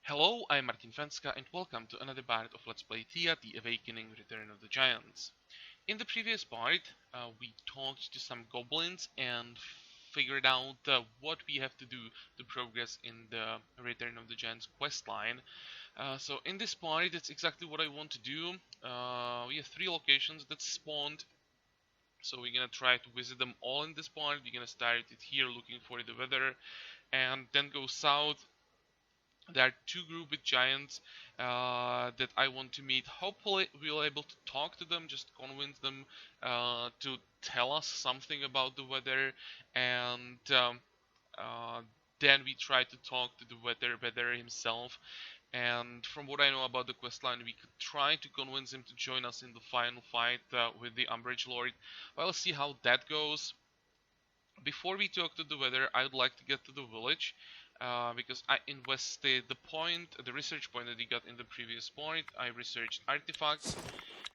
Hello, I'm Martin Fencka and welcome to another part of Let's Play Thea, The Awakening Return of the Giants. In the previous part, we talked to some goblins and figured out what we have to do to progress in the Return of the Giants questline. So in this part, that's exactly what I want to do. We have three locations that spawned, so we're gonna try to visit them all in this part. We're gonna start it here looking for the weather and then go south. There are two group with giants that I want to meet. Hopefully we'll able to talk to them, just convince them to tell us something about the weather, and uh, then we try to talk to the weather himself. And from what I know about the questline, we could try to convince him to join us in the final fight with the Umbrage Lord. We'll see how that goes. Before we talk to the weather, I would like to get to the village because I invested the research point that we got in the previous point. I researched artifacts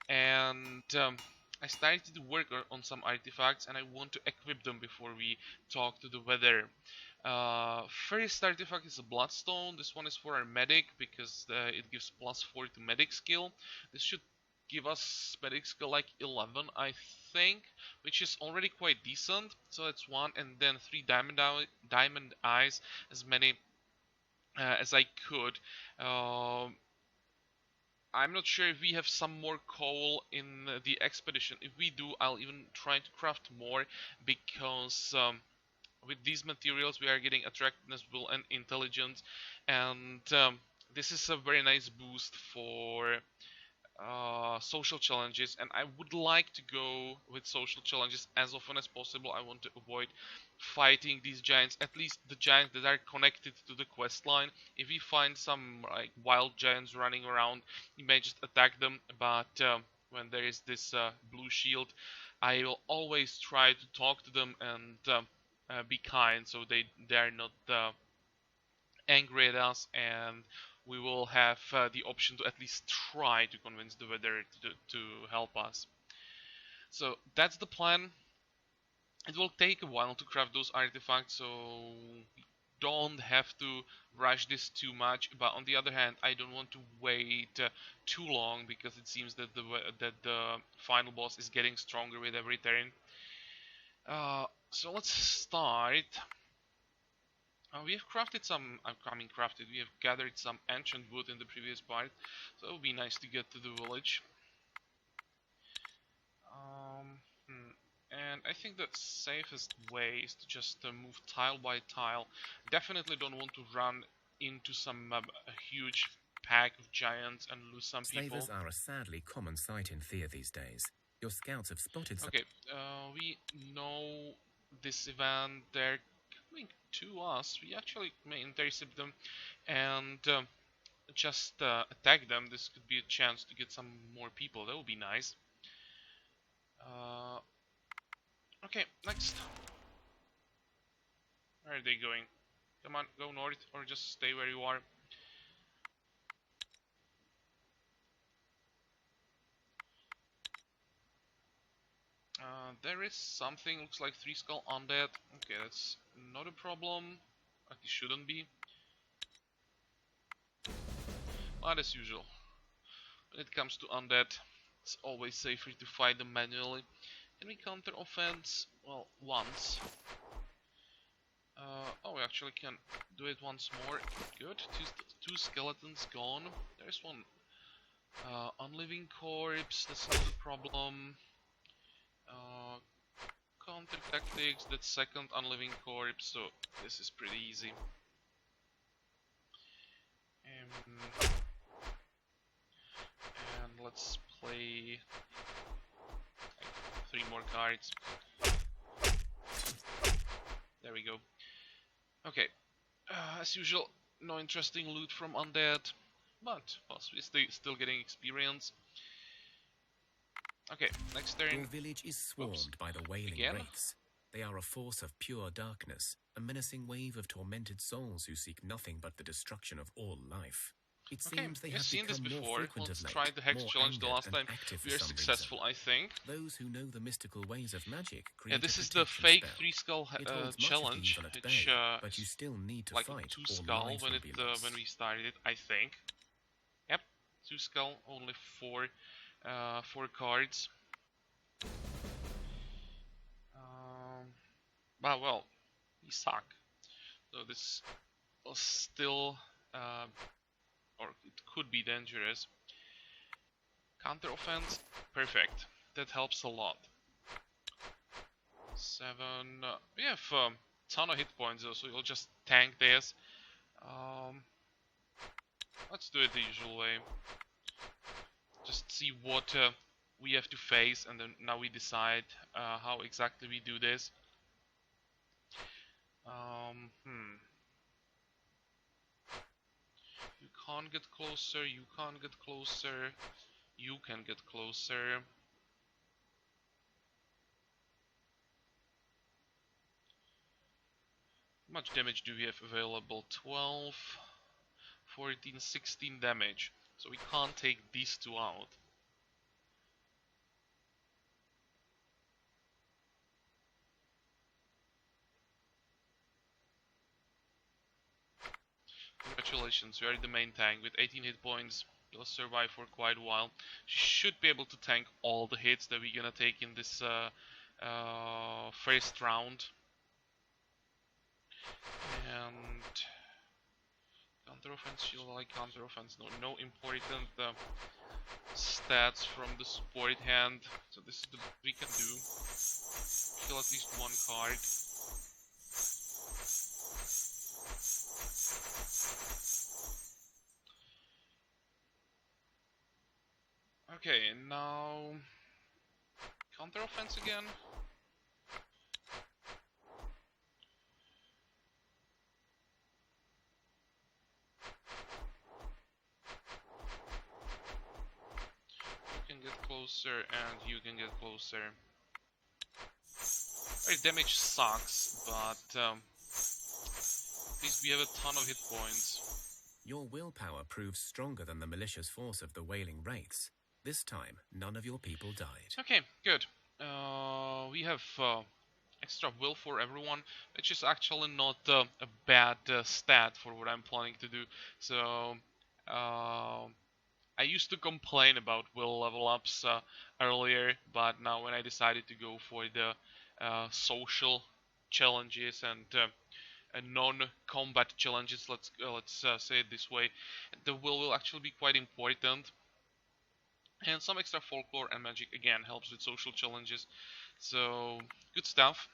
and I started to work on some artifacts and I want to equip them before we talk to the weather. First artifact is a bloodstone. This one is for our medic because it gives +4 to medic skill. This should give us medic skill like 11, I think, which is already quite decent. So that's one, and then 3 diamond eyes, as many as I could. Um I'm not sure if we have some more coal in the expedition. If we do, I'll even try to craft more because with these materials we are getting attractiveness, will, and intelligence, and this is a very nice boost for social challenges, and I would like to go with social challenges as often as possible. I want to avoid fighting these giants, at least the giants that are connected to the quest line. If we find some like wild giants running around, we may just attack them, but when there is this blue shield, I will always try to talk to them and be kind, so they are not angry at us, and we will have the option to at least try to convince the weather to help us. So that's the plan. It will take a while to craft those artifacts, so we don't have to rush this too much. But on the other hand, I don't want to wait too long because it seems that the final boss is getting stronger with every turn. So let's start. We have crafted some, we have gathered some ancient wood in the previous part, so it would be nice to get to the village. Um, hmm, And I think the safest way is to just move tile by tile. Definitely don't want to run into some a huge pack of giants and lose some people. Slavers are a sadly common sight in Thea these days. Your scouts have spotted some. Okay, we know this event. They're coming to us. We actually may intercept them and just attack them. This could be a chance to get some more people. That would be nice. Uh, okay, next. Where are they going? Come on, go north or just stay where you are. There is something, looks like 3 skull undead. Okay, that's not a problem. At least shouldn't be. But as usual, when it comes to undead, it's always safer to fight them manually. Can we counter offense? Well, once. Oh, we actually can do it once more. Good. Two skeletons gone. There's one unliving corpse. That's not a problem. Counter tactics. That's second unliving corpse. So this is pretty easy. And let's play like 3 more cards. There we go. Okay, as usual, no interesting loot from undead, but possibly still getting experience. Okay, next turn. Your village is swarmed by the wailing wraiths. They are a force of pure darkness, a menacing wave of tormented souls who seek nothing but the destruction of all life. It Okay, seems they we've have seen this become more before. frequent Let's of try late, the Hex more Challenge. The angered last and time active we for are some reason. successful, I think. Those who know the mystical ways of magic Yeah, create a this is the protection fake spell. 3 skull It holds much of the challenge, evil at which bay, but you is still need to like a fight 2 or skull lives will be when lost. we started it, I think. Yep, 2 skull, only four cards. Well, we suck. So this will still, or it could be dangerous. Counter offense, perfect. That helps a lot. 7. We have ton of hit points though, so you'll just tank this. Let's do it the usual way. Just see what we have to face, and then now we decide how exactly we do this. You can't get closer, you can't get closer, you can get closer. How much damage do we have available? 12, 14, 16 damage. So we can't take these two out. Congratulations, you are the main tank with 18 hit points. You'll survive for quite a while. Should be able to tank all the hits that we're gonna take in this first round. And counter offense, shield like counter offense. No important stats from the support hand. So this is the best we can do. Kill at least one card. Okay, now counter offense again. You can get closer and you can get closer. Alright, damage sucks, but at least we have a ton of hit points. Your willpower proves stronger than the malicious force of the Wailing Wraiths. This time, none of your people died. Okay, good. We have extra will for everyone, which is actually not a bad stat for what I'm planning to do. So, I used to complain about will level ups earlier, but now when I decided to go for the social challenges and non-combat challenges, let's say it this way, the will actually be quite important. And some extra folklore and magic again helps with social challenges. So good stuff.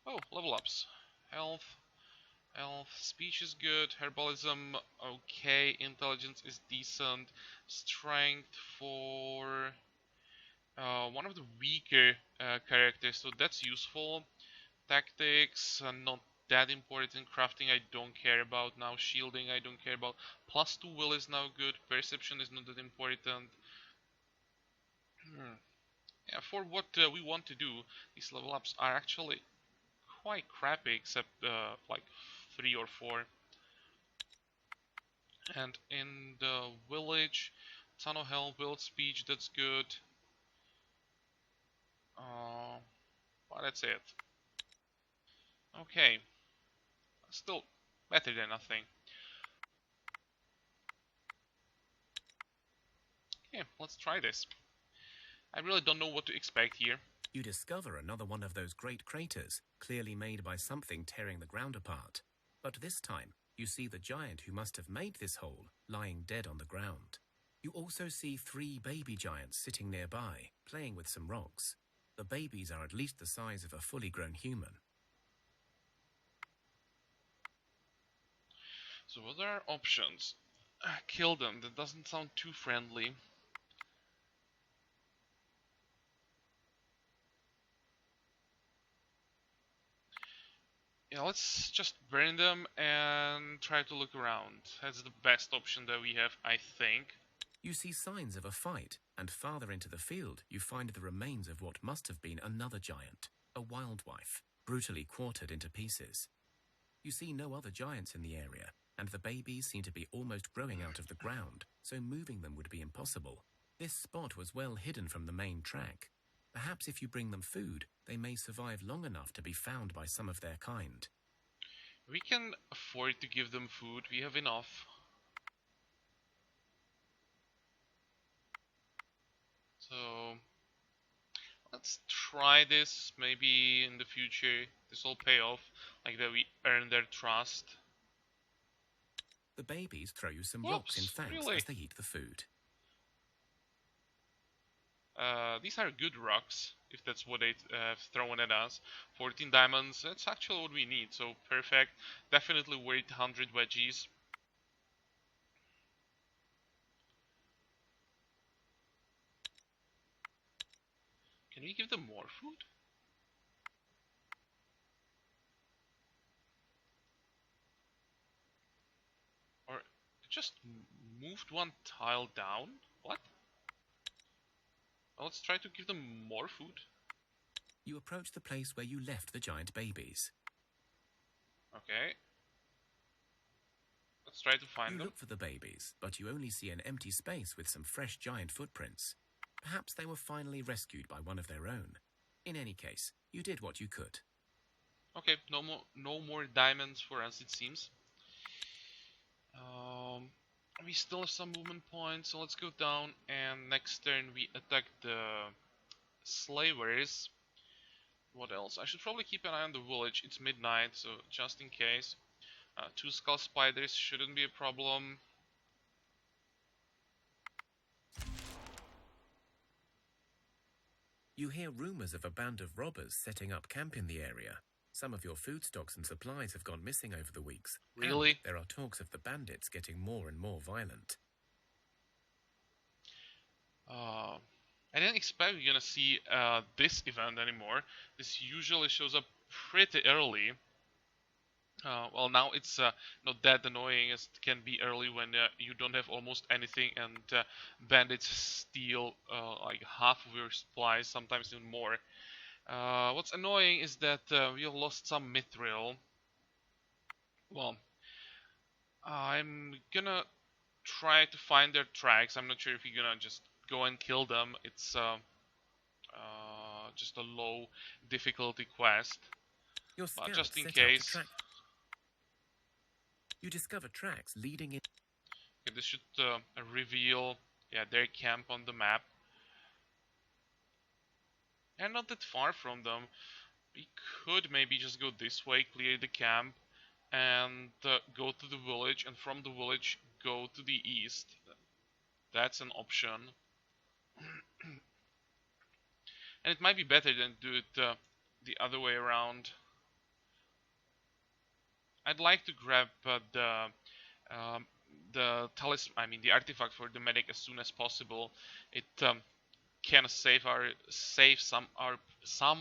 Oh, level ups. Health, speech is good, herbalism okay, intelligence is decent, strength for one of the weaker characters, so that's useful. Tactics, not that important. Crafting I don't care about now. Shielding I don't care about. +2 will is now good. Perception is not that important. Yeah, for what we want to do, these level ups are actually quite crappy, except like 3 or 4. And in the village, ton of health, build speech, that's good. But that's it. Okay, still better than nothing. Okay, let's try this. I really don't know what to expect here. You discover another one of those great craters, clearly made by something tearing the ground apart. But this time, you see the giant who must have made this hole, lying dead on the ground. You also see 3 baby giants sitting nearby, playing with some rocks. The babies are at least the size of a fully grown human. So what are our options? Kill them, that doesn't sound too friendly. Yeah, let's just burn them and try to look around. That's the best option that we have, I think. You see signs of a fight, and farther into the field you find the remains of what must have been another giant, a wild wife. brutally quartered into pieces. You see no other giants in the area, and the babies seem to be almost growing out of the ground, so moving them would be impossible. This spot was well hidden from the main track. Perhaps if you bring them food, they may survive long enough to be found by some of their kind. We can afford to give them food. We have enough. So let's try this. Maybe in the future this will pay off, like that we earn their trust. The babies throw you some rocks in Whoops, thanks really? as they eat the food. These are good rocks, if that's what they have thrown at us. 14 diamonds, that's actually what we need, so perfect. Definitely worth 100 wedgies. Can we give them more food? Or just moved one tile down? What? Well, let's try to give them more food. You approach the place where you left the giant babies. Okay. Let's try to find You them. look for the babies, but you only see an empty space with some fresh giant footprints. Perhaps they were finally rescued by one of their own. In any case, you did what you could. Okay, no more diamonds for us, it seems. We still have some movement points, so let's go down, and next turn we attack the slavers. What else? I should probably keep an eye on the village. It's midnight, so just in case. 2 skull spiders shouldn't be a problem. You hear rumors of a band of robbers setting up camp in the area. Some of your food stocks and supplies have gone missing over the weeks. Really? And there are talks of the bandits getting more and more violent. I didn't expect we're gonna see this event anymore. This usually shows up pretty early. Well, now it's not that annoying as it can be early when you don't have almost anything and bandits steal like half of your supplies, sometimes even more. What's annoying is that we lost some mithril. Well, I'm gonna try to find their tracks. I'm not sure if you're gonna just go and kill them. It's just a low difficulty quest. Your But scouts just in set out case. to track. You discover tracks leading in. Okay, this should reveal their camp on the map. And not that far from them. We could maybe just go this way, clear the camp, and go to the village, and from the village go to the east. That's an option. And it might be better than do it the other way around. I'd like to grab the talisman, I mean the artifact for the medic as soon as possible. It can save some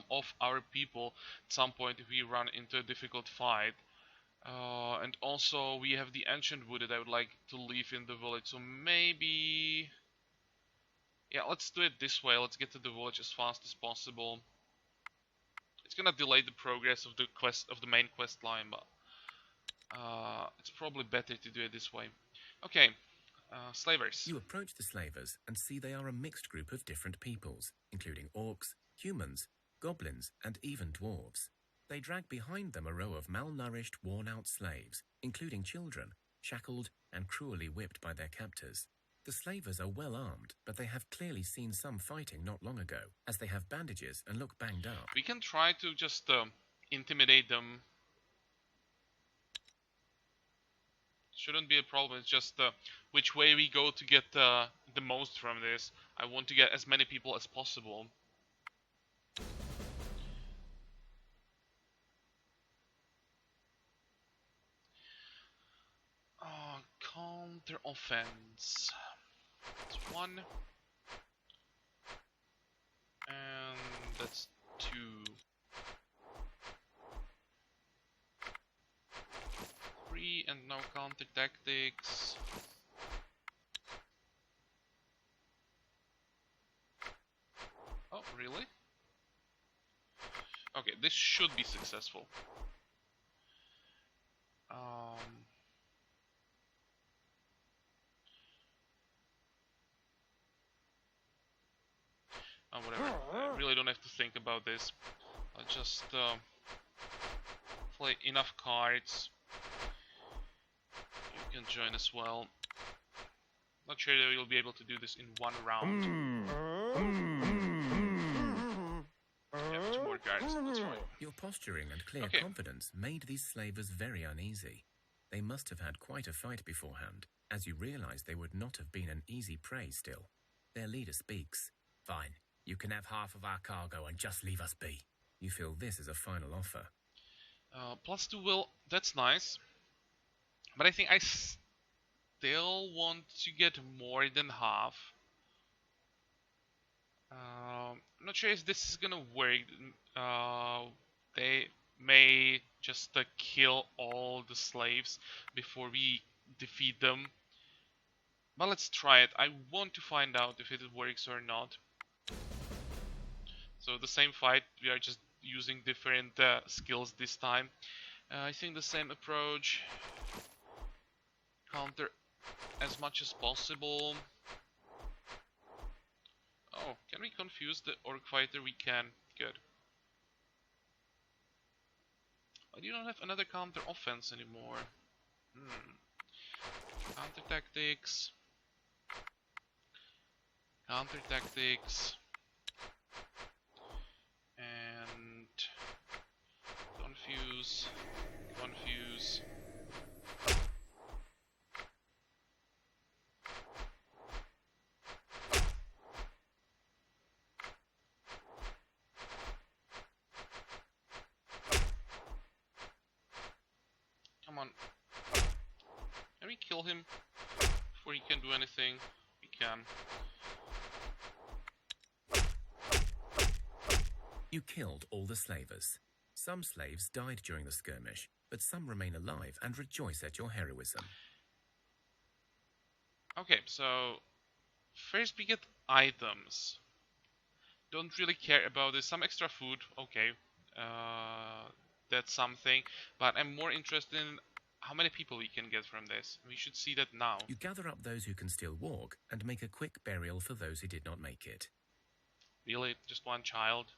of our people at some point if we run into a difficult fight. And also we have the ancient wood that I would like to leave in the village. So maybe, yeah, let's do it this way. Let's get to the village as fast as possible. It's gonna delay the progress of the quest of the main quest line, but it's probably better to do it this way. Okay, slavers. You approach the slavers and see they are a mixed group of different peoples, including orcs, humans, goblins, and even dwarves. They drag behind them a row of malnourished, worn-out slaves, including children, shackled and cruelly whipped by their captors. The slavers are well armed, but they have clearly seen some fighting not long ago, as they have bandages and look banged up. We can try to just intimidate them. Shouldn't be a problem. It's just which way we go to get the most from this. I want to get as many people as possible. Counter offense. That's 1. And that's 2. 3, and now counter tactics. Oh, really? Okay, this should be successful. Oh, whatever. I really don't have to think about this. I'll just play enough cards. You can join as well. Not sure that we'll be able to do this in one round. Yeah, 2 more cards. That's fine. Your posturing and clear Okay. confidence made these slavers very uneasy. They must have had quite a fight beforehand, as you realize they would not have been an easy prey still. Their leader speaks. Fine, you can have half of our cargo and just leave us be. You feel this is a final offer. +2 will. That's nice. But I think I still want to get more than half. I'm not sure if this is gonna work. They may just kill all the slaves before we defeat them. But let's try it. I want to find out if it works or not. So the same fight, we are just using different skills this time. I think the same approach. Counter as much as possible. Oh, can we confuse the orc fighter? We can. Good. I do not have another counter offense anymore. Counter tactics. Counter tactics. And confuse. Confuse. Come on. Can we kill him before he can do anything? We can. You killed all the slavers. Some slaves died during the skirmish, but some remain alive and rejoice at your heroism. Okay, so first we get items. Don't really care about this. Some extra food, okay. That's something. But I'm more interested in how many people we can get from this. We should see that now. You gather up those who can still walk and make a quick burial for those who did not make it. Really? Just one child?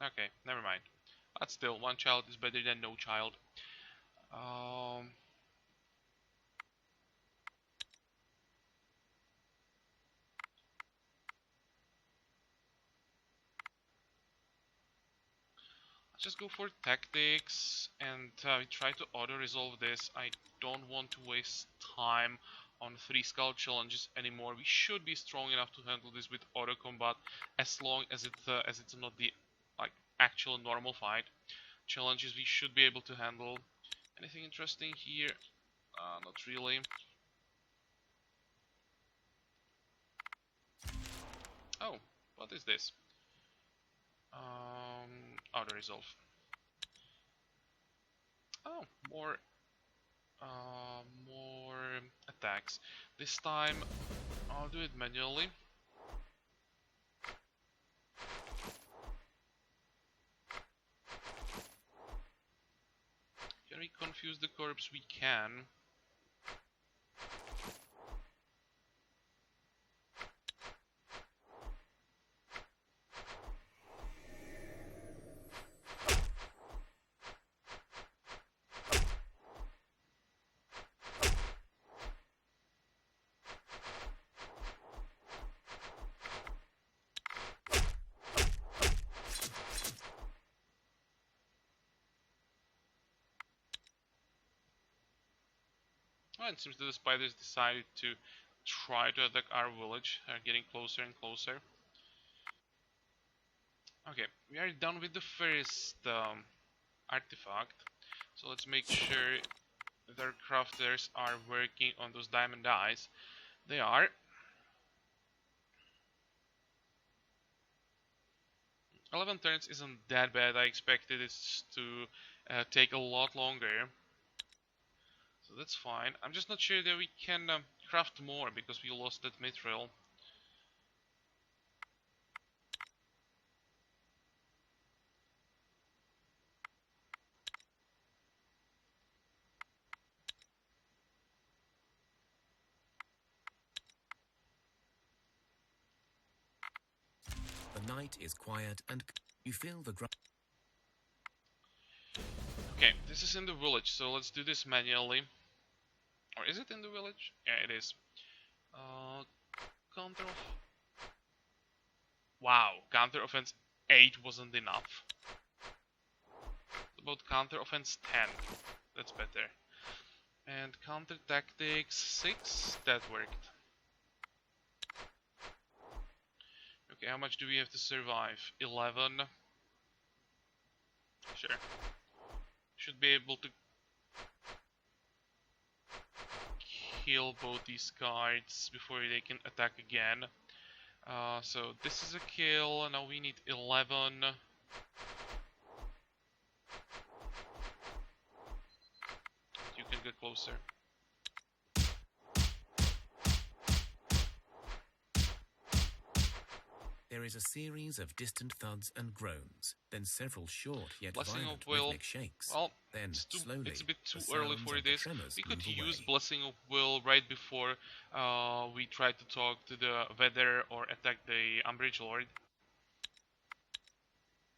Okay, never mind. But still, one child is better than no child. Let's just go for tactics and try to auto-resolve this. I don't want to waste time on 3 skull challenges anymore. We should be strong enough to handle this with auto combat as long as it's not the like actual normal fight. Challenges we should be able to handle. Anything interesting here? Not really. Oh, what is this? Auto resolve. Oh, more attacks. This time I'll do it manually. Can we confuse the corpse? We can. Well, it seems that the spiders decided to try to attack our village. They're getting closer and closer. Okay, we are done with the first artifact. So let's make sure their crafters are working on those diamond eyes. They are. "11 turns isn't that bad. I expected it to take a lot longer. So that's fine. I'm just not sure that we can craft more because we lost that mithril. night is quiet and you feel the Okay, this is in the village, so let's do this manually. Or is it in the village? Yeah, it is. Counter of... Wow, counter offense 8 wasn't enough. About counter offense 10. That's better. And counter tactics 6. That worked. Okay, how much do we have to survive? 11. Sure. Should be able to kill both these cards before they can attack again. So this is a kill. Now we need 11. You can get closer. There is a series of distant thuds and groans, then several short yet Blessing violent of Will. rhythmic shakes. Well, Then slowly, it's a bit too the early sounds for and the this. tremors We could move use away. Blessing of Will right before we try to talk to the Weather or attack the Umbridge Lord.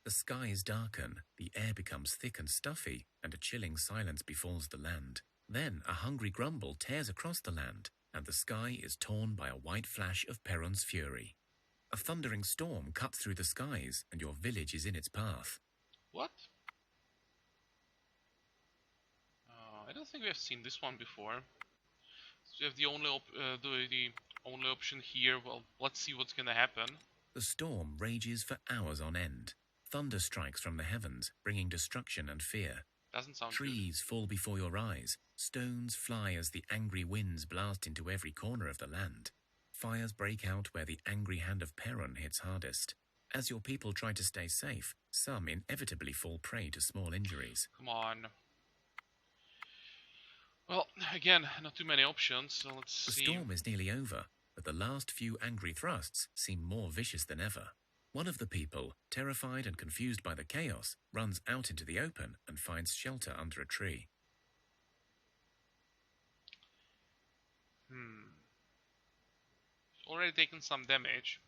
The skies darken, the air becomes thick and stuffy, and a chilling silence befalls the land. Then a hungry grumble tears across the land, and the sky is torn by a white flash of Perron's fury. A thundering storm cuts through the skies, and your village is in its path. What? I don't think we have seen this one before. So we have the only the only option here. Well, let's see what's gonna happen. The storm rages for hours on end. Thunder strikes from the heavens, bringing destruction and fear. Doesn't sound Trees fall before your eyes. Stones fly as the angry winds blast into every corner of the land. Fires break out where the angry hand of Perron hits hardest. As your people try to stay safe, some inevitably fall prey to small injuries. good. Come on. Well, again, not too many options, so let's The see. storm is nearly over, but the last few angry thrusts seem more vicious than ever. One of the people, terrified and confused by the chaos, runs out into the open and finds shelter under a tree. Already taken some damage.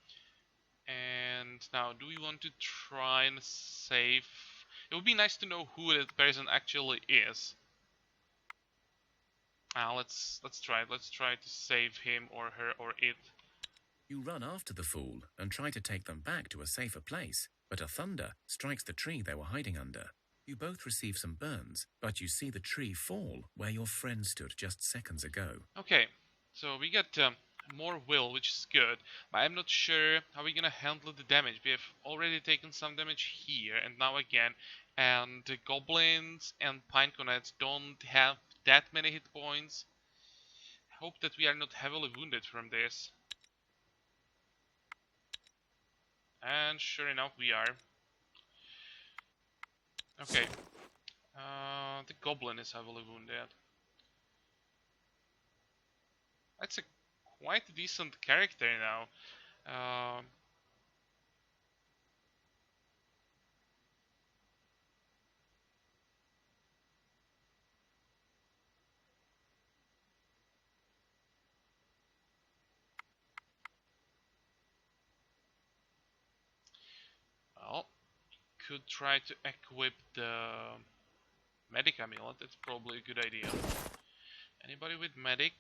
And now, do we want to try and save? It would be nice to know who that person actually is. Let's try it. Let's try to save him or her or it. You run after the fool and try to take them back to a safer place, but a thunder strikes the tree they were hiding under. You both receive some burns, but you see the tree fall where your friend stood just seconds ago. Okay, so we get more will, which is good, but I'm not sure how we're gonna handle the damage. We have already taken some damage here and now again, and the goblins and pineconets don't have that many hit points. Hope that we are not heavily wounded from this. And sure enough, we are. Okay. The goblin is heavily wounded. That's a quite decent character now. Well, could try to equip the medic amulet. That's probably a good idea. Anybody with medic?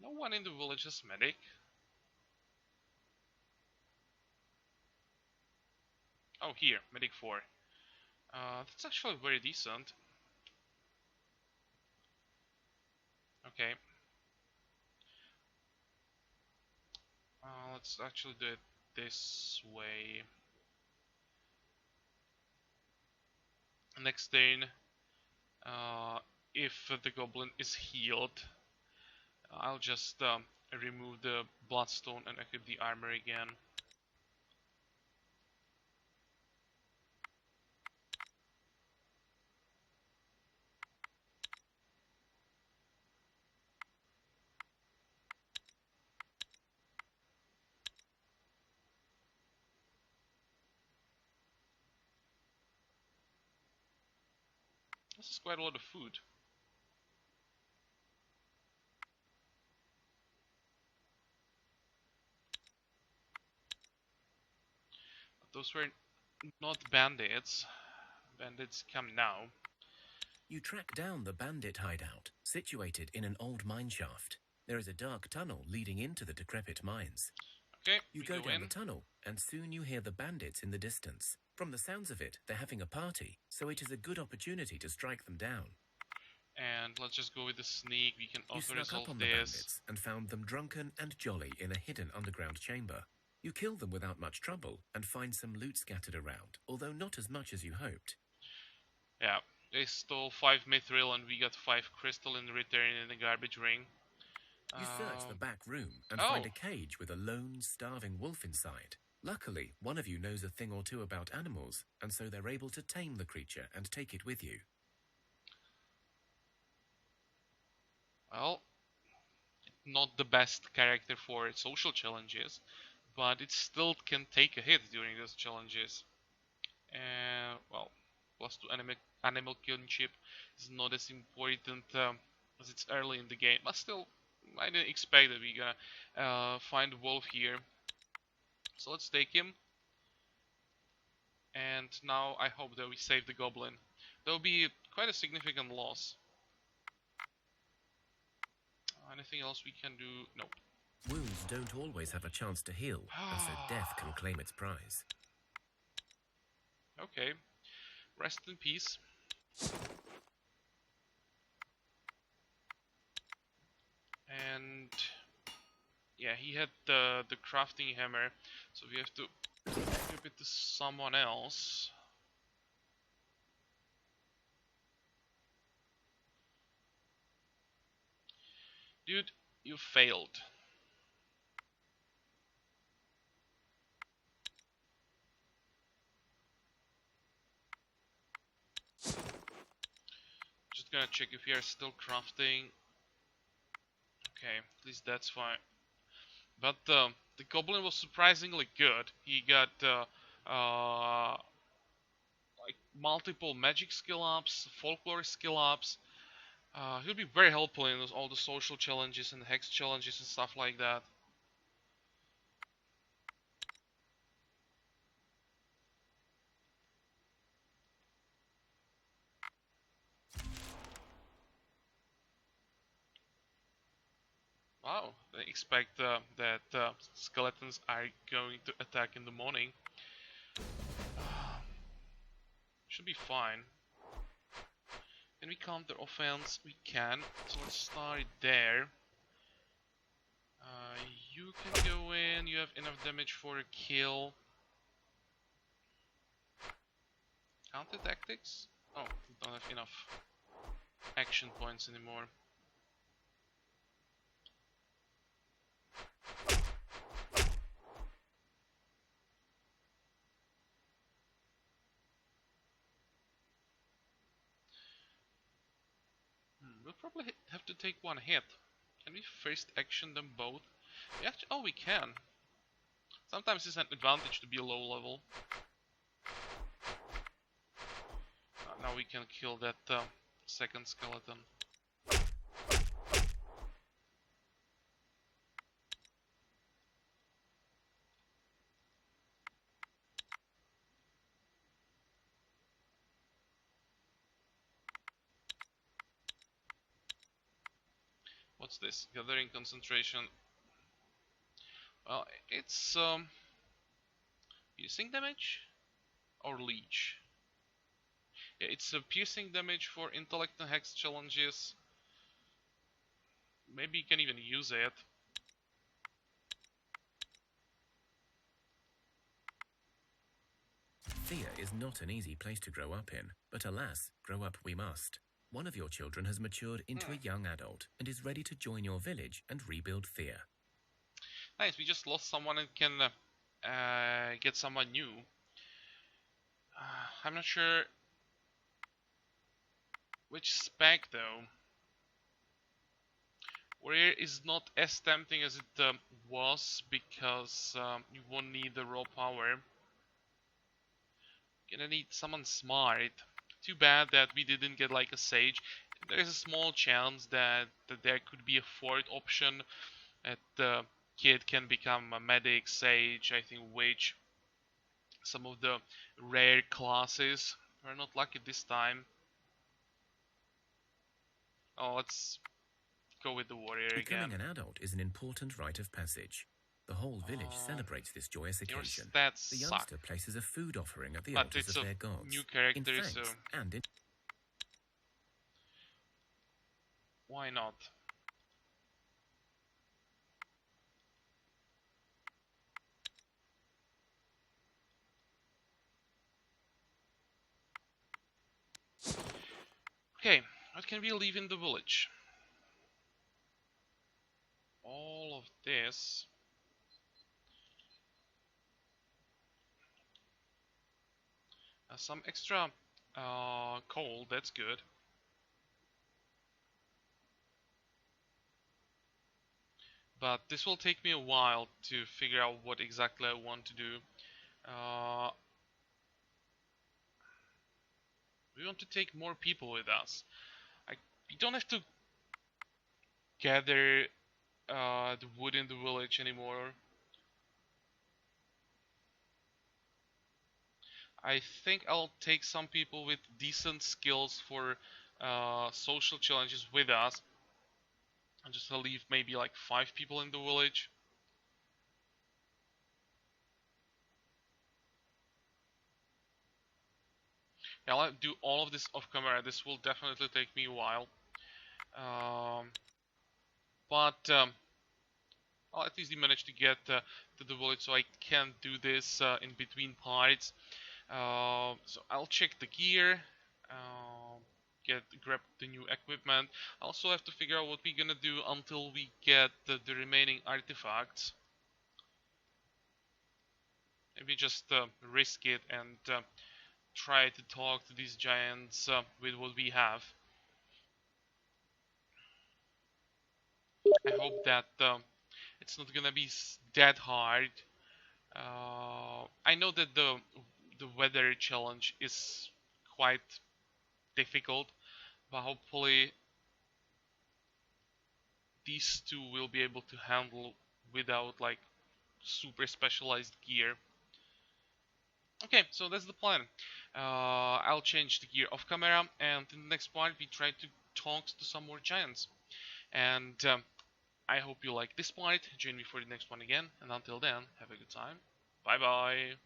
No one in the village has medic. Oh, here, medic 4. That's actually very decent. Okay. Let's actually do it this way. Next turn, if the goblin is healed, I'll just remove the bloodstone and equip the armor again. This is quite a lot of food. But those were not bandits. Bandits come now. You track down the bandit hideout, situated in an old mine shaft. There is a dark tunnel leading into the decrepit mines. Okay, You go down the tunnel, and soon you hear the bandits in the distance. From the sounds of it, they're having a party, so it is a good opportunity to strike them down. And let's just go with the sneak. We can You also snuck resolve up on the this. bandits and found them drunken and jolly in a hidden underground chamber. You kill them without much trouble and find some loot scattered around, although not as much as you hoped. Yeah, they stole 5 mithril and we got 5 crystal in return in the garbage ring. You search the back room and oh. find a cage with a lone, starving wolf inside. Luckily, one of you knows a thing or two about animals, and so they're able to tame the creature and take it with you. Well, not the best character for social challenges, but it still can take a hit during those challenges. And well, +2 animal kinship is not as important as it's early in the game, but still, I didn't expect that we're gonna find wolf here. So let's take him. And now I hope that we save the goblin. That will be quite a significant loss. Anything else we can do? Nope. Wounds don't always have a chance to heal, and so death can claim its prize. Okay. Rest in peace. And yeah, he had the crafting hammer, so we have to give it to someone else. Dude, you failed. Just gonna check if we are still crafting. Okay, at least that's fine. But the goblin was surprisingly good. He got like multiple magic skill ups, folklore skill ups. He'll be very helpful in all the social challenges and hex challenges and stuff like that. Wow, they expect that skeletons are going to attack in the morning. Should be fine. Can we counter offense? We can. So let's start there. You can go in. You have enough damage for a kill. Counter tactics? Oh, we don't have enough action points anymore. We'll probably have to take one hit. Can we first action them both? Oh, we can. Sometimes it's an advantage to be low level. Now we can kill that second skeleton. What's this? Gathering concentration. Well, it's piercing damage or leech. Yeah, it's a piercing damage for intellect and hex challenges. Maybe you can even use it. Thea is not an easy place to grow up in, but alas, grow up we must. One of your children has matured into a young adult and is ready to join your village and rebuild Thea. Nice, we just lost someone and can get someone new. I'm not sure which spec though. Warrior is not as tempting as it was because you won't need the raw power. Gonna need someone smart. Too bad that we didn't get like a sage. There's a small chance that there could be a fourth option, that the kid can become a medic, sage, I think witch. Some of the rare classes are not lucky this time. Oh, let's go with the warrior again. Becoming an adult is an important rite of passage. The whole village celebrates this joyous Your occasion. stats The suck, youngster places a food offering at the but altars it's of a their gods, new in character, so thanks and in... why not? Okay, what can we leave in the village? All of this. Some extra coal, that's good. But this will take me a while to figure out what exactly I want to do. Uh, we want to take more people with us. We don't have to gather the wood in the village anymore. I think I'll take some people with decent skills for social challenges with us. And just leave maybe like 5 people in the village. Yeah, I'll do all of this off camera. This will definitely take me a while. But I'll at least manage to get to the village so I can do this in between parts. So I'll check the gear, uh, grab the new equipment. I also have to figure out what we're gonna do until we get the remaining artifacts. Maybe just risk it and try to talk to these giants with what we have. I hope that it's not gonna be that hard. I know that the weather challenge is quite difficult, but hopefully these two will be able to handle without like super specialized gear. Okay, so that's the plan. I'll change the gear off camera, and in the next part we try to talk to some more giants. And I hope you like this part. Join me for the next one again, and until then, have a good time. Bye bye.